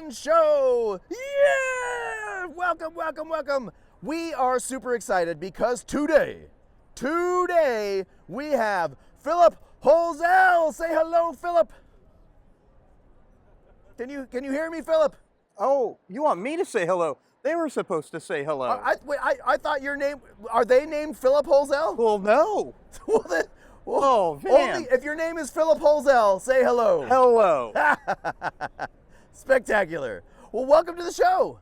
percussion show. Yeah! Welcome, welcome, welcome. We are super excited because today we have Phillip Hoelzel. Say hello, Phillip. Can you hear me, Phillip? Oh, you want me to say hello? They were supposed to say hello. I thought your name. Are they named Phillip Hoelzel? Well, no. Well, then, Oh, man. only if your name is Phillip Hoelzel, say hello. Hello. Spectacular. Well, welcome to the show.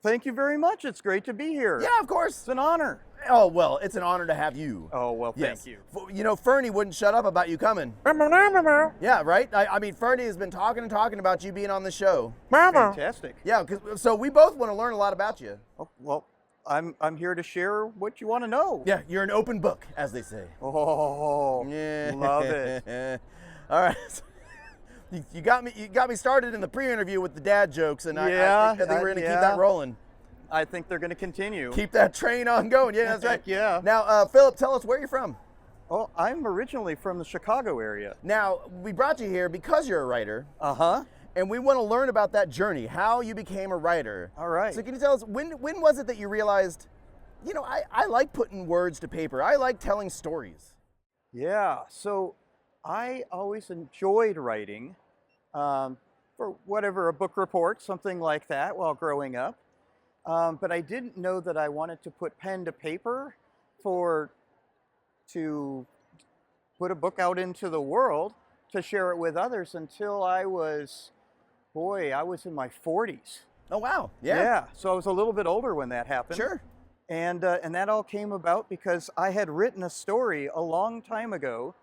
Thank you very much. It's great to be here. Yeah, of course. It's an honor. Oh, well, it's an honor to have you. Oh, well, Yes. thank you. You know, Fernie wouldn't shut up about you coming. Yeah, right? I mean, Fernie has been talking about you being on the show. Fantastic. Yeah, so we both want to learn a lot about you. Oh, well, I'm here to share what you want to know. Yeah, you're an open book, as they say. Oh, Yeah. love it. All right. You got me started in the pre-interview with the dad jokes, and I think we're going to keep that rolling. I think they're going to continue. Keep that train on going. Yeah, that's right. Yeah. Now, Phillip, tell us where you're from. Oh, I'm originally from the Chicago area. Now, we brought you here because you're a writer. Uh-huh. And we want to learn about that journey, how you became a writer. All right. So can you tell us, when was it that you realized, you know, I like putting words to paper. I like telling stories. Yeah, so I always enjoyed writing for whatever, a book report, something like that while growing up. But I didn't know that I wanted to put pen to paper to put a book out into the world to share it with others until I was in my 40s. Oh, wow. Yeah. Yeah, so I was a little bit older when that happened. Sure. And that all came about because I had written a story a long time ago,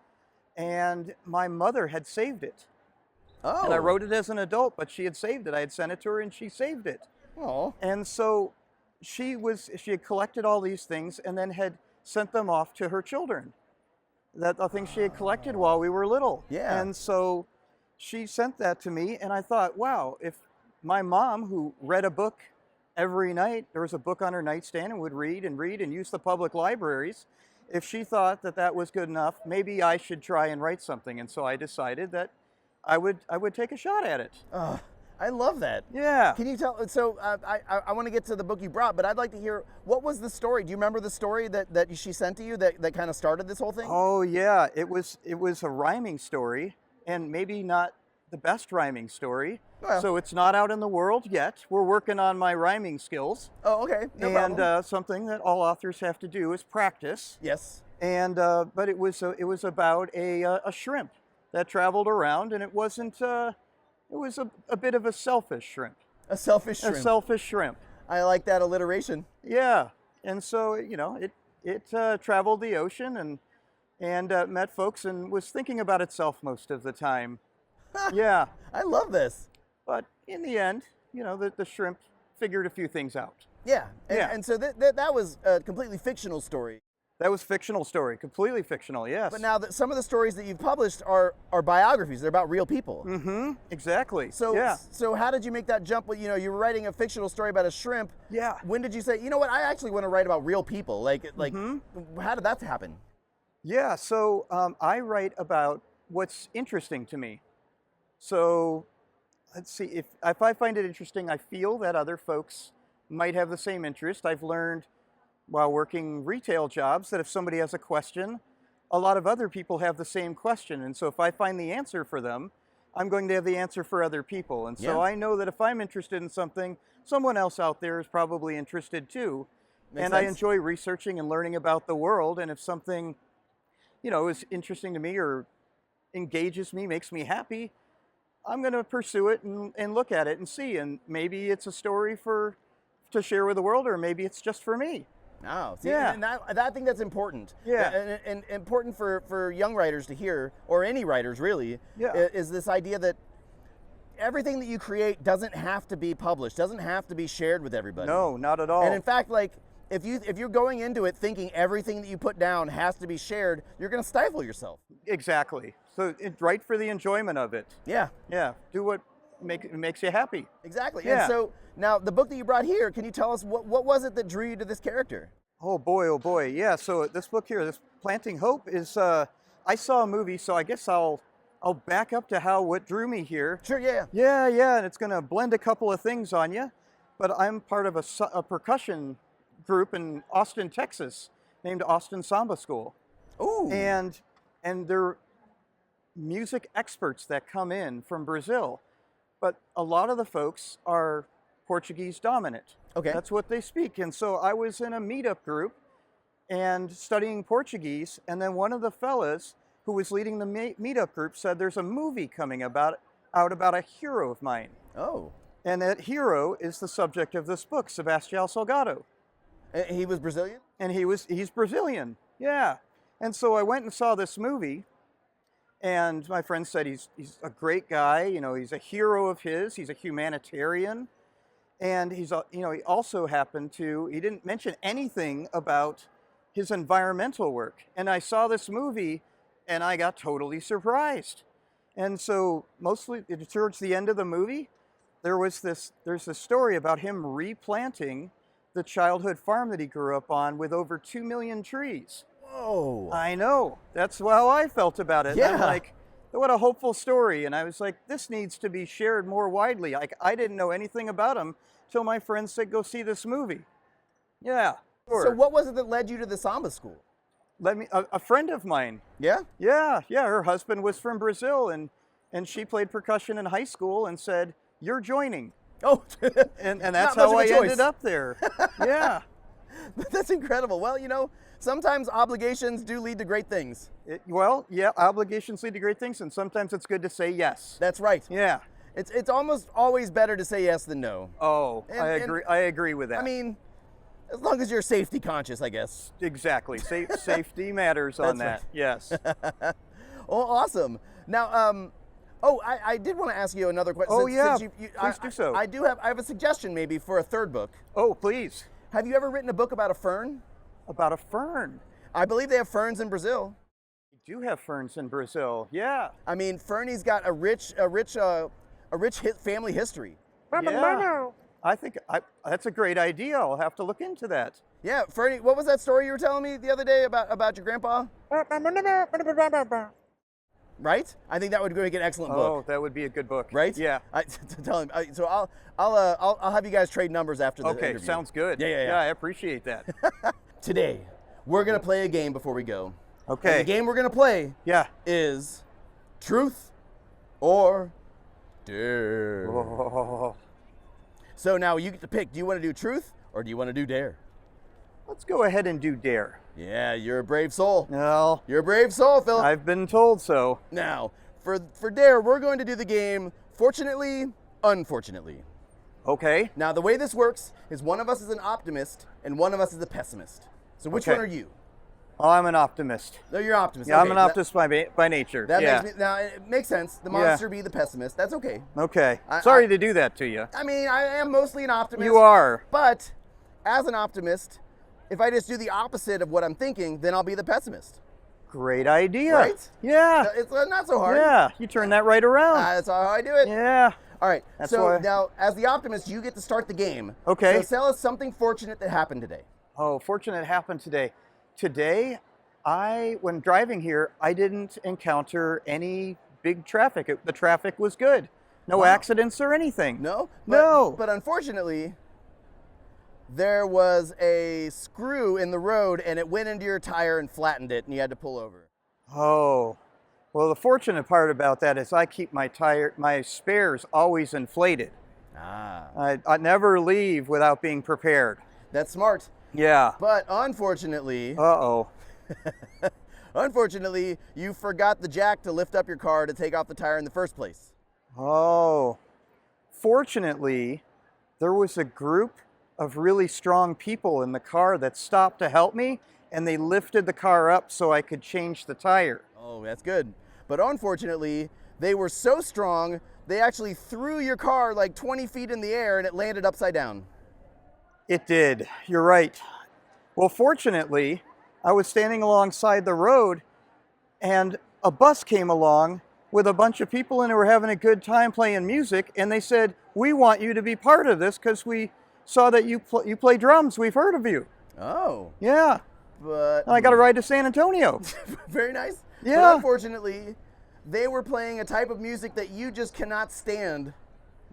and my mother had saved it. Oh. And I wrote it as an adult, but she had saved it. I had sent it to her, and she saved it. Oh. And so she had collected all these things and then had sent them off to her children. The things she had collected while we were little. Yeah. And so she sent that to me, and I thought, wow, if my mom, who read a book every night, there was a book on her nightstand and would read and use the public libraries, if she thought that that was good enough, maybe I should try and write something. And so I decided that I would take a shot at it. I love that. Yeah. Can you tell? So I want to get to the book you brought, but I'd like to hear, what was the story? Do you remember the story that she sent to you that kind of started this whole thing? Oh yeah, it was a rhyming story, and maybe not the best rhyming story. Well. So it's not out in the world yet. We're working on my rhyming skills. Oh, okay. No problem. And something that all authors have to do is practice. Yes. And but it was about a shrimp that traveled around, and it wasn't. It was a bit of a selfish shrimp. A selfish shrimp. A selfish shrimp. I like that alliteration. Yeah. And so it traveled the ocean and met folks and was thinking about itself most of the time. Yeah. I love this. But in the end, the shrimp figured a few things out. Yeah. Yeah. And so that was a completely fictional story. That was fictional story, completely fictional, yes. But now some of the stories that you've published are biographies. They're about real people. Mm-hmm. Exactly. So yeah. So how did you make that jump? You were writing a fictional story about a shrimp. Yeah. When did you say, you know what, I actually want to write about real people? Like, how did that happen? Yeah. So I write about what's interesting to me. So let's see, if I find it interesting, I feel that other folks might have the same interest. I've learned while working retail jobs that if somebody has a question, a lot of other people have the same question. And so if I find the answer for them, I'm going to have the answer for other people. And so I know that if I'm interested in something, someone else out there is probably interested too. Makes and sense. I enjoy researching and learning about the world. And if something, is interesting to me or engages me, makes me happy, I'm going to pursue it and look at it and see. And maybe it's a story to share with the world, or maybe it's just for me. Oh, see, Yeah. and I think that's important. Yeah. And important for young writers to hear, or any writers really, Yeah. is this idea that everything that you create doesn't have to be published, doesn't have to be shared with everybody. No, not at all. And in fact, like, if you're going into it thinking everything that you put down has to be shared, you're going to stifle yourself. Exactly. So write for the enjoyment of it. Yeah. Yeah. Do what makes you happy. Exactly. Yeah. And so now the book that you brought here, can you tell us what was it that drew you to this character? Oh boy. Yeah. So this book here, this Planting Hope, is I saw a movie, so I guess I'll I'll back up to what drew me here. Sure, yeah. Yeah, and it's going to blend a couple of things on you. But I'm part of a percussion group in Austin, Texas, named Austin Samba School. Ooh. And they're music experts that come in from Brazil. But a lot of the folks are Portuguese dominant. Okay. That's what they speak. And so I was in a meetup group and studying Portuguese, and then one of the fellas who was leading the meetup group said there's a movie coming out about a hero of mine. Oh. And that hero is the subject of this book, Sebastião Salgado. He was Brazilian? And he's Brazilian, yeah. And so I went and saw this movie, and my friend said he's a great guy, you know, he's a hero of his, he's a humanitarian, and he also he didn't mention anything about his environmental work. And I saw this movie, and I got totally surprised. And so mostly towards the end of the movie, there's this story about him replanting the childhood farm that he grew up on with over 2 million trees. Whoa. I know. That's how I felt about it. Yeah. And I'm like, what a hopeful story. And I was like, this needs to be shared more widely. Like, I didn't know anything about him till my friend said, go see this movie. Yeah. Sure. So what was it that led you to the Samba school? A friend of mine. Yeah? Yeah. Her husband was from Brazil, and she played percussion in high school and said, you're joining. Oh. And that's Not how much I of a choice. ended up there. Yeah. That's incredible. Well, you know, sometimes obligations do lead to great things. Obligations lead to great things, and sometimes it's good to say yes. That's right. Yeah. It's almost always better to say yes than no. Oh, And- I agree. I agree with that. I mean, as long as you're safety conscious, I guess. exactly. Safety matters on That's that. Yes. Oh, awesome. Now, I did want to ask you another question. Oh, yeah. Please do so. I have a suggestion maybe for a third book. Oh, please. Have you ever written a book about a fern? About a fern. I believe they have ferns in Brazil. We do have ferns in Brazil. Yeah. I mean, Fernie's got a rich family history. Yeah. I think that's a great idea. I'll have to look into that. Yeah, Fernie, what was that story you were telling me the other day about your grandpa? Right? I think that would make an excellent book. Oh, that would be a good book. Right? Yeah. Tell him. So I'll have you guys trade numbers after the Okay, interview. sounds good. Yeah. Yeah, I appreciate that. Today, we're gonna play a game before we go. Okay. And the game we're gonna play Yeah. is truth or dare. Oh. So now you get to pick. Do you want to do truth or do you want to do dare? Let's go ahead and do dare. Yeah, you're a brave soul. No, You're a brave soul, Philip. I've been told so. Now, for dare, we're going to do the game fortunately, unfortunately. Okay. Now, the way this works is one of us is an optimist and one of us is a pessimist. So which Okay. one are you? Oh, I'm an optimist. No, you're an optimist. Yeah, Okay, I'm an optimist by nature. That yeah. makes me, now it makes sense. The monster be the pessimist. That's okay. Okay. I- Sorry to do that to you. I mean, I am mostly an optimist. You are. But as an optimist, if I just do the opposite of what I'm thinking, then I'll be the pessimist. Great idea. Right? Yeah. It's not so hard. Yeah. You turn that right around. That's how I do it. Yeah. All right. That's so why- now, as the optimist, you get to start the game. Okay. So tell us something fortunate that happened today. Oh, fortunate happened today. Today, when driving here, I didn't encounter any big traffic. The traffic was good. No Wow. accidents or anything. No? No. But unfortunately, there was a screw in the road and it went into your tire and flattened it and you had to pull over. Oh, well, the fortunate part about that is I keep my spares always inflated. Ah. I never leave without being prepared. That's smart. Yeah. But unfortunately, Uh-oh. unfortunately, you forgot the jack to lift up your car to take off the tire in the first place. Oh. Fortunately, there was a group of really strong people in the car that stopped to help me, and they lifted the car up so I could change the tire. Oh, that's good. But unfortunately, they were so strong, they actually threw your car like 20 feet in the air and it landed upside down. It did. You're right. Well, fortunately, I was standing alongside the road, and a bus came along with a bunch of people, and they were having a good time playing music, and they said, "We want you to be part of this because we saw that you play drums. We've heard of you." Oh, Yeah. but And I got a ride to San Antonio. very nice. Yeah. But unfortunately, they were playing a type of music that you just cannot stand.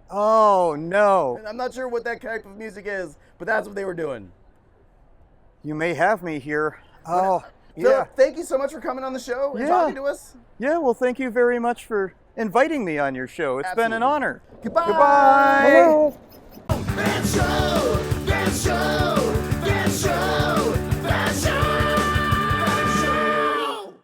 Oh, no. And I'm not sure what that type of music is, but that's what they were doing. You may have me here. Oh, Phillip, yeah. thank you so much for coming on the show and Yeah. talking to us. Yeah, well, thank you very much for inviting me on your show. It's been an Absolutely. honor. Goodbye. Goodbye. Hello. That show, that show, that show.